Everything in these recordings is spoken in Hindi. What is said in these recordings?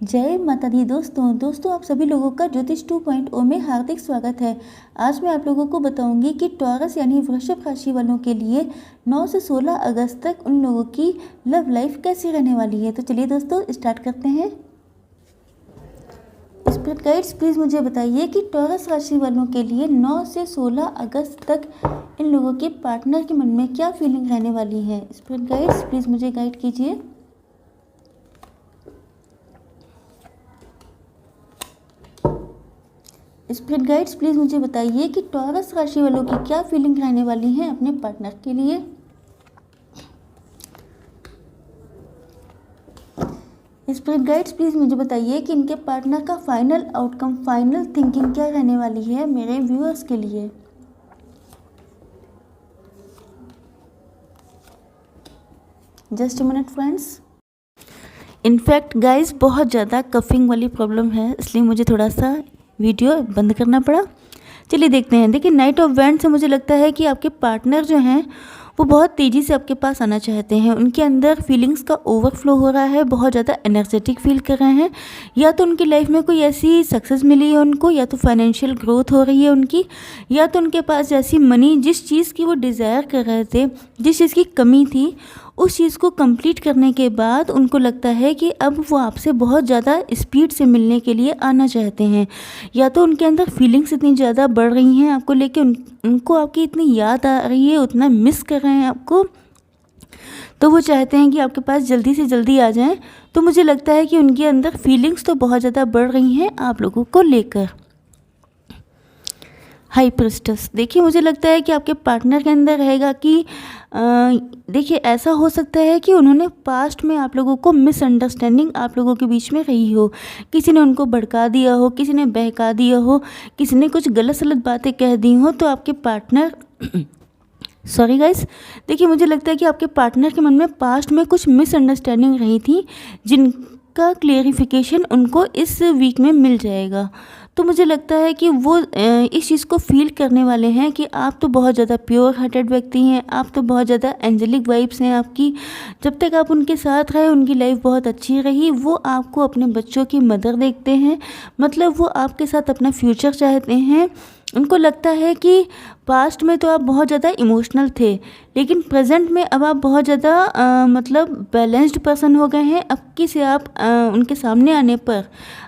जय माता दी दोस्तों आप सभी लोगों का ज्योतिष 2.0 में हार्दिक स्वागत है। आज मैं आप लोगों को बताऊंगी कि टॉरस यानी वृषभ राशि वालों के लिए 9 से 16 अगस्त तक उन लोगों की लव लाइफ कैसी रहने वाली है। तो चलिए दोस्तों स्टार्ट करते हैं। स्पिरिट गाइड्स प्लीज़ मुझे बताइए कि टॉरस राशि वालों के लिए 9 से 16 अगस्त तक इन लोगों के पार्टनर के मन में क्या फीलिंग रहने वाली है। स्पिरिट गाइड्स प्लीज़ मुझे गाइड कीजिए। स्पिरिट गाइड्स प्लीज़ मुझे बताइए कि टॉरस राशि वालों की क्या फीलिंग रहने वाली है अपने पार्टनर के लिए। स्पिरिट गाइड्स प्लीज़ मुझे बताइए कि इनके पार्टनर का फाइनल आउटकम, फाइनल थिंकिंग क्या रहने वाली है मेरे व्यूअर्स के लिए। Just a minute friends. In fact guys बहुत ज़्यादा कफिंग वाली प्रॉब्लम है, इसलिए मुझे थोड़ा सा वीडियो बंद करना पड़ा। चलिए देखते हैं। देखिए नाइट ऑफ वैंड से मुझे लगता है कि आपके पार्टनर जो हैं वो बहुत तेज़ी से आपके पास आना चाहते हैं। उनके अंदर फीलिंग्स का ओवरफ्लो हो रहा है, बहुत ज़्यादा एनर्जेटिक फील कर रहे हैं। या तो उनकी लाइफ में कोई ऐसी सक्सेस मिली है उनको, या तो फाइनेंशियल ग्रोथ हो रही है उनकी, या तो उनके पास जैसी मनी जिस चीज़ की वो डिज़ायर कर रहे थे, जिस चीज़ की कमी थी, उस चीज़ को कंप्लीट करने के बाद उनको लगता है कि अब वो आपसे बहुत ज़्यादा स्पीड से मिलने के लिए आना चाहते हैं। या तो उनके अंदर फीलिंग्स इतनी ज़्यादा बढ़ रही हैं आपको लेके, उनको आपकी इतनी याद आ रही है, उतना मिस कर रहे हैं आपको, तो वो चाहते हैं कि आपके पास जल्दी से जल्दी आ जाएं। तो मुझे लगता है कि उनके अंदर फीलिंग्स तो बहुत ज़्यादा बढ़ रही हैं आप लोगों को लेकर। हाई प्रिस्टस, देखिए मुझे लगता है कि आपके पार्टनर के अंदर रहेगा कि देखिए ऐसा हो सकता है कि उन्होंने पास्ट में आप लोगों को मिसअंडरस्टैंडिंग आप लोगों के बीच में रही हो। किसी ने उनको भड़का दिया हो, किसी ने बहका दिया हो, किसी ने कुछ गलत सलत बातें कह दी हो, तो आपके पार्टनर सॉरी गाइस, देखिए मुझे लगता है कि आपके पार्टनर के मन में पास्ट में कुछ मिसअंडरस्टैंडिंग रही थी जिनका क्लियरिफिकेशन उनको इस वीक में मिल जाएगा। तो मुझे लगता है कि वो इस चीज़ को फील करने वाले हैं कि आप तो बहुत ज़्यादा प्योर हार्टेड व्यक्ति हैं, आप तो बहुत ज़्यादा एंजेलिक वाइब्स हैं आपकी। जब तक आप उनके साथ रहे उनकी लाइफ बहुत अच्छी रही। वो आपको अपने बच्चों की मदर देखते हैं, मतलब वो आपके साथ अपना फ्यूचर चाहते हैं। उनको लगता है कि पास्ट में तो आप बहुत ज़्यादा इमोशनल थे, लेकिन प्रेजेंट में अब आप बहुत ज़्यादा मतलब बैलेंस्ड पर्सन हो गए हैं। अब किसी आप उनके सामने आने पर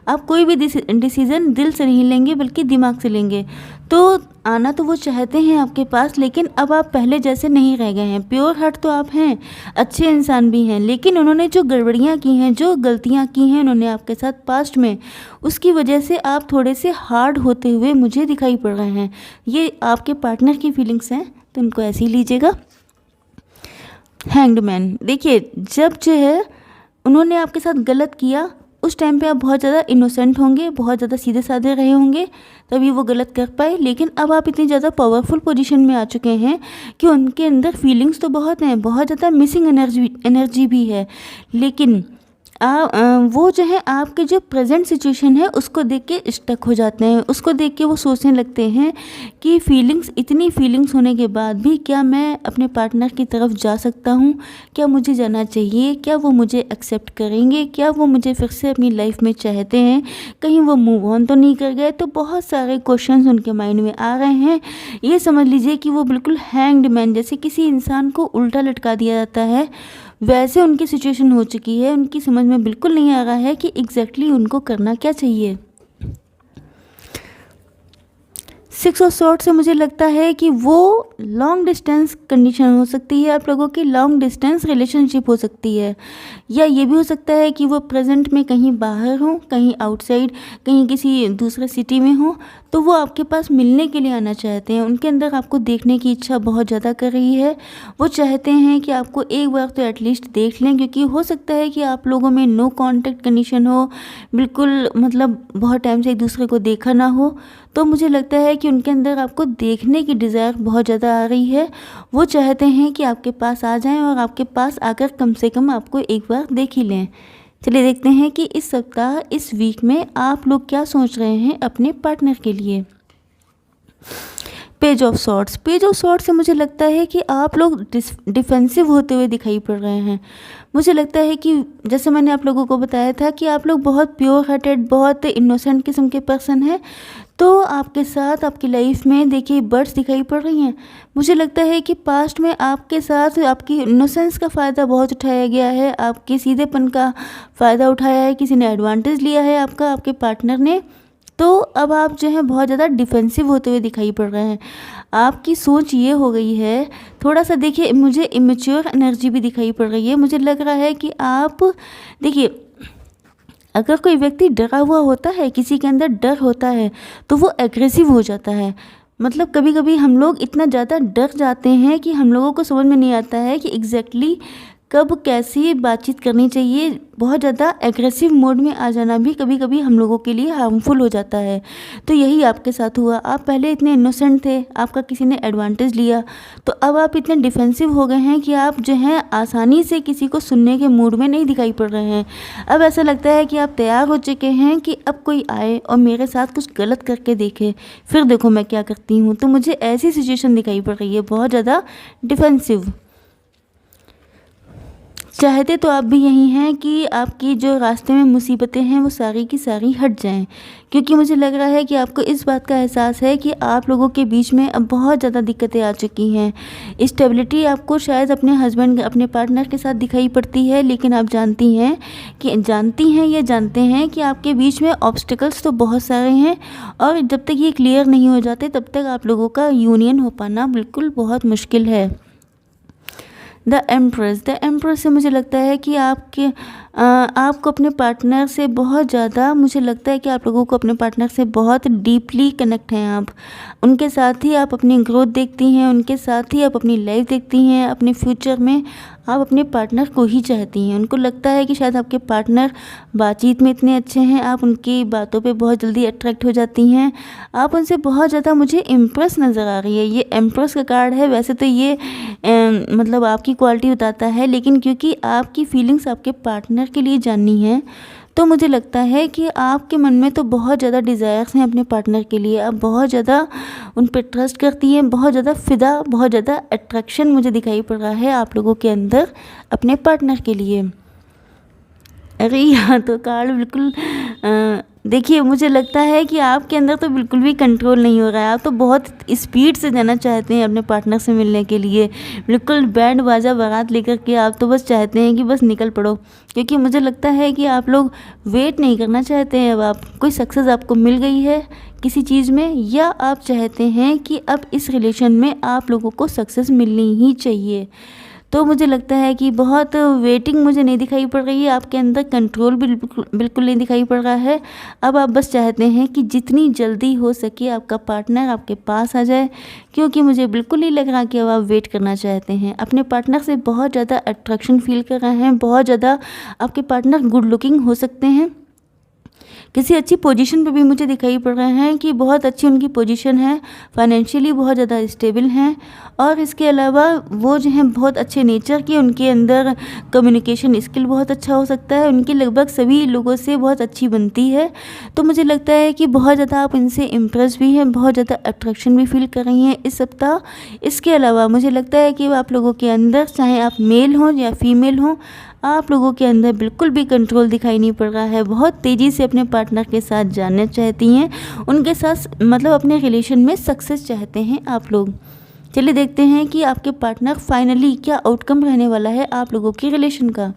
आप कोई भी डिसीज़न दिल से नहीं लेंगे बल्कि दिमाग से लेंगे। तो आना तो वो चाहते हैं आपके पास, लेकिन अब आप पहले जैसे नहीं रह गए हैं। प्योर हार्ट तो आप हैं, अच्छे इंसान भी हैं, लेकिन उन्होंने जो गड़बड़ियाँ की हैं, जो गलतियाँ की हैं उन्होंने आपके साथ पास्ट में, उसकी वजह से आप थोड़े से हार्ड होते हुए मुझे दिखाई पड़ रहे हैं। ये आपके पार्टनर की फीलिंग्स हैं, तो उनको ऐसे ही लीजिएगा। हैंग्ड मैन, देखिए जब जो है उन्होंने आपके साथ गलत किया उस टाइम पे आप बहुत ज़्यादा इनोसेंट होंगे, बहुत ज़्यादा सीधे साधे रहे होंगे, तभी वो गलत कर पाए। लेकिन अब आप इतनी ज़्यादा पावरफुल पोजीशन में आ चुके हैं कि उनके अंदर फीलिंग्स तो बहुत हैं, बहुत ज़्यादा मिसिंग एनर्जी भी है, लेकिन वो जो है आपके जो प्रेजेंट सिचुएशन है उसको देख के स्टक हो जाते हैं। उसको देख के वो सोचने लगते हैं कि इतनी फीलिंग्स होने के बाद भी क्या मैं अपने पार्टनर की तरफ जा सकता हूँ, क्या मुझे जाना चाहिए, क्या वो मुझे एक्सेप्ट करेंगे, क्या वो मुझे फिर से अपनी लाइफ में चाहते हैं, कहीं वो मूव ऑन तो नहीं कर गए। तो बहुत सारे क्वेश्चंस उनके माइंड में आ रहे हैं। ये समझ लीजिए कि वो बिल्कुल हैंग्ड मैन, जैसे किसी इंसान को उल्टा लटका दिया जाता है, वैसे उनकी सिचुएशन हो चुकी है। उनकी समझ में बिल्कुल नहीं आ रहा है कि एग्जैक्टली उनको करना क्या चाहिए। 6 ऑफ सॉर्ड से मुझे लगता है कि वो लॉन्ग डिस्टेंस कंडीशन हो सकती है, आप लोगों की लॉन्ग डिस्टेंस रिलेशनशिप हो सकती है, या ये भी हो सकता है कि वो प्रेजेंट में कहीं बाहर हो, कहीं आउटसाइड, कहीं किसी दूसरे सिटी में हो, तो वो आपके पास मिलने के लिए आना चाहते हैं। उनके अंदर आपको देखने की इच्छा बहुत ज़्यादा कर रही है। वो चाहते हैं कि आपको एक बार तो एटलीस्ट देख लें, क्योंकि हो सकता है कि आप लोगों में नो कांटेक्ट कंडीशन हो, बिल्कुल मतलब बहुत टाइम से एक दूसरे को देखा ना हो। तो मुझे लगता है कि उनके अंदर आपको देखने की डिज़ायर बहुत ज़्यादा आ रही है। वो चाहते हैं कि आपके पास आ जाएं और आपके पास आकर कम से कम आपको एक बार देख ही लें। चलिए देखते हैं कि इस सप्ताह, इस वीक में आप लोग क्या सोच रहे हैं अपने पार्टनर के लिए। Page of swords. Page of swords से मुझे लगता है कि आप लोग डिफेंसिव होते हुए दिखाई पड़ रहे हैं। मुझे लगता है कि जैसे मैंने आप लोगों को बताया था कि आप लोग बहुत प्योर हार्टेड, बहुत इनोसेंट किस्म के पर्सन हैं। तो आपके साथ आपकी लाइफ में देखिए बर्ड्स दिखाई पड़ रही हैं। मुझे लगता है कि पास्ट में आपके साथ आपकी इनोसेंस का फ़ायदा बहुत उठाया गया है, आपके सीधेपन का फ़ायदा उठाया है, किसी ने एडवांटेज लिया है आपका, आपके पार्टनर ने। तो अब आप जो है बहुत ज़्यादा डिफेंसिव होते हुए दिखाई पड़ रहे हैं। आपकी सोच ये हो गई है थोड़ा सा, देखिए मुझे इमेच्योर एनर्जी भी दिखाई पड़ रही है। मुझे लग रहा है कि आप देखिए, अगर कोई व्यक्ति डरा हुआ होता है, किसी के अंदर डर होता है, तो वो एग्रेसिव हो जाता है। मतलब कभी कभी हम लोग इतना ज़्यादा डर जाते हैं कि हम लोगों को समझ में नहीं आता है कि एग्जैक्टली कब कैसी बातचीत करनी चाहिए। बहुत ज़्यादा एग्रेसिव मोड में आ जाना भी कभी कभी हम लोगों के लिए हार्मफुल हो जाता है। तो यही आपके साथ हुआ। आप पहले इतने इनोसेंट थे, आपका किसी ने एडवांटेज लिया, तो अब आप इतने डिफेंसिव हो गए हैं कि आप जो हैं आसानी से किसी को सुनने के मूड में नहीं दिखाई पड़ रहे हैं। अब ऐसा लगता है कि आप तैयार हो चुके हैं कि अब कोई आए और मेरे साथ कुछ गलत करके देखे, फिर देखो मैं क्या करती हूँ। तो मुझे ऐसी सिचुएशन दिखाई पड़ रही है, बहुत ज़्यादा डिफेंसिव। चाहते तो आप भी यही हैं कि आपकी जो रास्ते में मुसीबतें हैं वो सारी की सारी हट जाएं, क्योंकि मुझे लग रहा है कि आपको इस बात का एहसास है कि आप लोगों के बीच में अब बहुत ज़्यादा दिक्कतें आ चुकी हैं। स्टेबिलिटी आपको शायद अपने हस्बैंड, अपने पार्टनर के साथ दिखाई पड़ती है, लेकिन आप जानती हैं या जानते हैं कि आपके बीच में ऑब्स्टिकल्स तो बहुत सारे हैं, और जब तक ये क्लियर नहीं हो जाते तब तक आप लोगों का यूनियन हो पाना बिल्कुल बहुत मुश्किल है। द एम्प्रेस से मुझे लगता है कि आपको अपने पार्टनर से बहुत ज़्यादा, मुझे लगता है कि आप लोगों को अपने पार्टनर से बहुत डीपली कनेक्ट हैं आप। उनके साथ ही आप अपनी ग्रोथ देखती हैं, उनके साथ ही आप अपनी लाइफ देखती हैं। अपने फ्यूचर में आप अपने पार्टनर को ही चाहती हैं। उनको लगता है कि शायद आपके पार्टनर बातचीत में इतने अच्छे हैं, आप उनकी बातों पे बहुत जल्दी अट्रैक्ट हो जाती हैं। आप उनसे बहुत ज़्यादा मुझे इम्प्रेस नज़र आ रही है। ये एम्प्रेस का कार्ड है। वैसे तो ये मतलब आपकी क्वालिटी बताता है, लेकिन क्योंकि आपकी फीलिंग्स आपके पार्टनर के लिए जाननी है, तो मुझे लगता है कि आपके मन में तो बहुत ज़्यादा डिज़ायर्स हैं अपने पार्टनर के लिए। आप बहुत ज़्यादा उन पर ट्रस्ट करती हैं, बहुत ज़्यादा फ़िदा, बहुत ज़्यादा अट्रैक्शन मुझे दिखाई पड़ रहा है आप लोगों के अंदर अपने पार्टनर के लिए। अरे यहाँ तो कार्ड बिल्कुल देखिए, मुझे लगता है कि आपके अंदर तो बिल्कुल भी कंट्रोल नहीं हो रहा है। आप तो बहुत स्पीड से जाना चाहते हैं अपने पार्टनर से मिलने के लिए, बिल्कुल बैंड बाजा बारात लेकर के आप तो बस चाहते हैं कि बस निकल पड़ो। क्योंकि मुझे लगता है कि आप लोग वेट नहीं करना चाहते हैं। अब आप कोई सक्सेस आपको मिल गई है किसी चीज़ में, या आप चाहते हैं कि अब इस रिलेशन में आप लोगों को सक्सेस मिलनी ही चाहिए। तो मुझे लगता है कि बहुत वेटिंग मुझे नहीं दिखाई पड़ रही है, आपके अंदर कंट्रोल भी बिल्कुल नहीं दिखाई पड़ रहा है। अब आप बस चाहते हैं कि जितनी जल्दी हो सके आपका पार्टनर आपके पास आ जाए, क्योंकि मुझे बिल्कुल नहीं लग रहा कि अब आप वेट करना चाहते हैं। अपने पार्टनर से बहुत ज़्यादा अट्रैक्शन फील कर रहे हैं, बहुत ज़्यादा आपके पार्टनर गुड लुकिंग हो सकते हैं, किसी अच्छी पोजीशन पे भी मुझे दिखाई पड़ रहे हैं कि बहुत अच्छी उनकी पोजीशन है, फाइनेंशियली बहुत ज़्यादा स्टेबल हैं, और इसके अलावा वो जो हैं बहुत अच्छे नेचर के, उनके अंदर कम्युनिकेशन स्किल बहुत अच्छा हो सकता है, उनकी लगभग सभी लोगों से बहुत अच्छी बनती है। तो मुझे लगता है कि बहुत ज़्यादा आप इनसे इम्प्रेस भी हैं, बहुत ज़्यादा अट्रैक्शन भी फील कर रही हैं इस सप्ताह। इसके अलावा मुझे लगता है कि आप लोगों के अंदर, चाहे आप मेल हों या फीमेल हों, आप लोगों के अंदर बिल्कुल भी कंट्रोल दिखाई नहीं पड़ रहा है। बहुत तेज़ी से अपने पार्टनर के साथ जानना चाहती हैं, उनके साथ मतलब अपने रिलेशन में सक्सेस चाहते हैं आप लोग। चलिए देखते हैं कि आपके पार्टनर फाइनली क्या आउटकम रहने वाला है आप लोगों के रिलेशन का।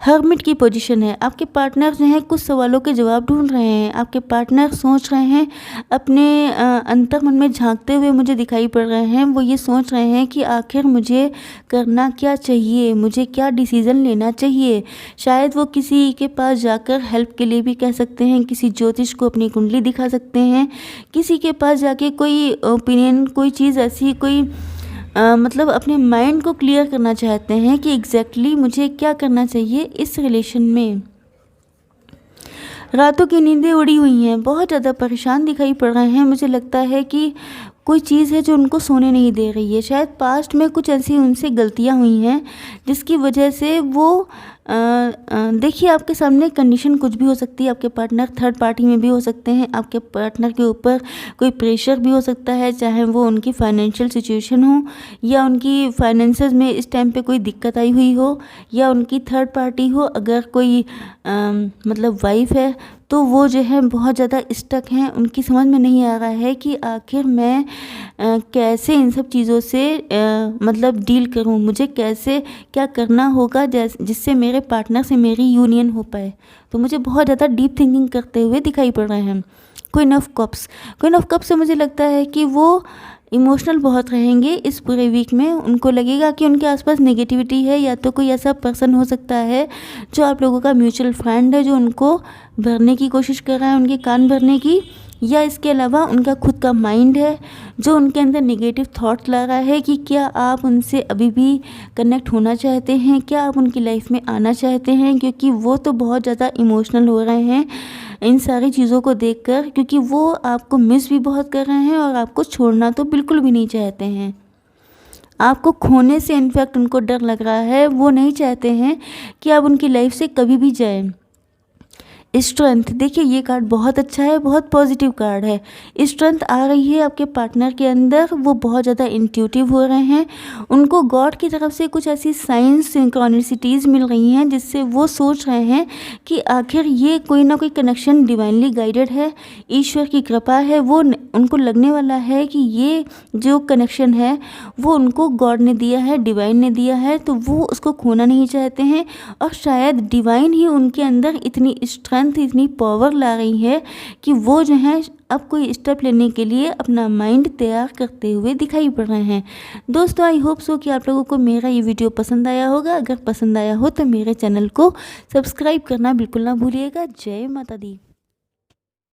हर्मिट की पोजीशन है। आपके पार्टनर जो हैं कुछ सवालों के जवाब ढूंढ रहे हैं। आपके पार्टनर सोच रहे हैं, अपने अंतर मन में झांकते हुए मुझे दिखाई पड़ रहे हैं। वो ये सोच रहे हैं कि आखिर मुझे करना क्या चाहिए, मुझे क्या डिसीज़न लेना चाहिए। शायद वो किसी के पास जाकर हेल्प के लिए भी कह सकते हैं, किसी ज्योतिष को अपनी कुंडली दिखा सकते हैं, किसी के पास जाके कोई ओपिनियन, कोई चीज़ ऐसी, कोई मतलब अपने माइंड को क्लियर करना चाहते हैं कि एग्जैक्टली मुझे क्या करना चाहिए इस रिलेशन में। रातों की नींदें उड़ी हुई हैं, बहुत ज़्यादा परेशान दिखाई पड़ रहे हैं। मुझे लगता है कि कोई चीज़ है जो उनको सोने नहीं दे रही है। शायद पास्ट में कुछ ऐसी उनसे गलतियां हुई हैं जिसकी वजह से वो देखिए आपके सामने कंडीशन कुछ भी हो सकती है, आपके पार्टनर थर्ड पार्टी में भी हो सकते हैं, आपके पार्टनर के ऊपर कोई प्रेशर भी हो सकता है, चाहे वो उनकी फाइनेंशियल सिचुएशन हो या उनकी फाइनेंसेस में इस टाइम पे कोई दिक्कत आई हुई हो, या उनकी थर्ड पार्टी हो। अगर कोई मतलब वाइफ है तो वो जो है बहुत ज़्यादा स्टक हैं, उनकी समझ में नहीं आ रहा है कि आखिर मैं कैसे इन सब चीज़ों से मतलब डील करूं, मुझे कैसे क्या करना होगा जिससे मेरे पार्टनर से मेरी यूनियन हो पाए। तो मुझे बहुत ज़्यादा डीप थिंकिंग करते हुए दिखाई पड़ रहे हैं। क्वीन ऑफ कप्स से मुझे लगता है कि वो इमोशनल बहुत रहेंगे इस पूरे वीक में। उनको लगेगा कि उनके आसपास नेगेटिविटी है, या तो कोई ऐसा पर्सन हो सकता है जो आप लोगों का म्यूचुअल फ्रेंड है, जो उनको भरने की कोशिश कर रहा है, उनके कान भरने की, या इसके अलावा उनका खुद का माइंड है जो उनके अंदर नेगेटिव थॉट ला रहा है कि क्या आप उनसे अभी भी कनेक्ट होना चाहते हैं, क्या आप उनकी लाइफ में आना चाहते हैं, क्योंकि वो तो बहुत ज़्यादा इमोशनल हो रहे हैं इन सारी चीज़ों को देखकर, क्योंकि वो आपको मिस भी बहुत कर रहे हैं और आपको छोड़ना तो बिल्कुल भी नहीं चाहते हैं। आपको खोने से इनफैक्ट उनको डर लग रहा है, वो नहीं चाहते हैं कि आप उनकी लाइफ से कभी भी जाएं। स्ट्रेंथ, देखिए ये कार्ड बहुत अच्छा है, बहुत पॉजिटिव कार्ड है। स्ट्रेंथ आ रही है आपके पार्टनर के अंदर, वो बहुत ज़्यादा इंट्यूटिव हो रहे हैं, उनको गॉड की तरफ से कुछ ऐसी साइंस सिंक्रोनिसिटीज़ मिल रही हैं जिससे वो सोच रहे हैं कि आखिर ये कोई ना कोई कनेक्शन डिवाइनली गाइडेड है, ईश्वर की कृपा है। वो उनको लगने वाला है कि ये जो कनेक्शन है वो उनको गॉड ने दिया है, डिवाइन ने दिया है, तो वो उसको खोना नहीं चाहते हैं। और शायद डिवाइन ही उनके अंदर इतनी स्ट्रेंथ, इतनी पावर ला रही है कि वो जो है अब कोई स्टेप लेने के लिए अपना माइंड तैयार करते हुए दिखाई पड़ रहे हैं। दोस्तों आई होप सो कि आप लोगों को मेरा ये वीडियो पसंद आया होगा। अगर पसंद आया हो तो मेरे चैनल को सब्सक्राइब करना बिल्कुल ना भूलिएगा। जय माता दी।